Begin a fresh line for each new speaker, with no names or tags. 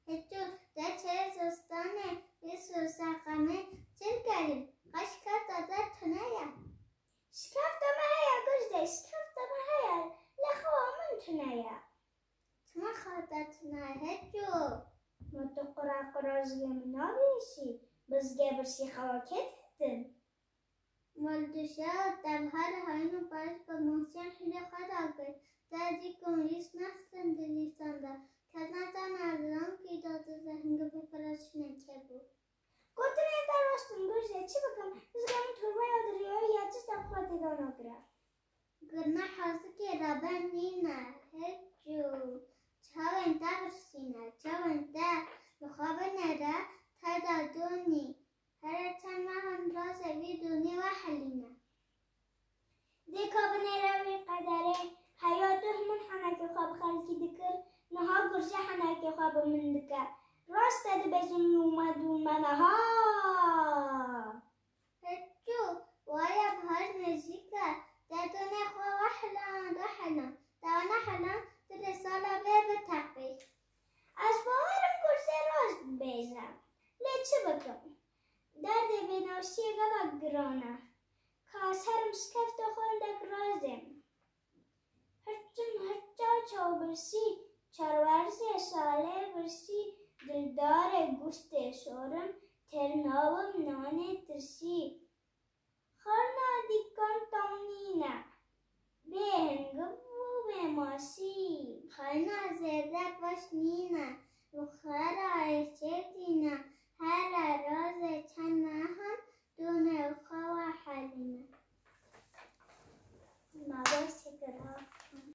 هجو ده چه زستانه یسو ساقمه چل کریم قشکر داده تنایا
شکفتم هیا گجده شکفتم هیا لخوامن تنایا
تما خواهده تنایا هجو
ما تو قرا زگم نابیشی بزگه برسی خواکت هتن
مالدوشا دبهر هاینو باش با موسیان خیلی خواهد آگر دردی کنیس نستن دلیسانده که نزن ازران که داده زهنگه بپرش نکه بود
گوتنه در راستم گجده چی بکم بزگم توربه یادریایی یا چیز دفعاتگان آگره
گرنه حاضر که رابن نینه هجو چاوین ده برسینه چاوین ده لخواب نره تا دادونی هر چند مهان راز اوی دونی و حلینه
دیکا بنیروی قدره حیاته همون حنک خواب خلکی دکر نها گرشه حنک خواب من دکر راست ده بزن اومدون منها
هجو وایا بهار نزدیکه دادونه خواه و حلان دو حلان دوانا حلان در سالا به تقبیل
از باورم گرشه راست بیزم لیچه بکم درد بینوشی گلا گرانه کاسرم سکفت خوندک رازم هرچا چاو برسی چارورزی ساله برسی دلدار گوشت شورم ترناوم نانه ترسی خرنا دیکن تونینه به هنگو به ماسی
خرنا زرده باش نینه بخار آیشه دینه هر راز چند مهان دونه خواه و حلینه
نابست کرا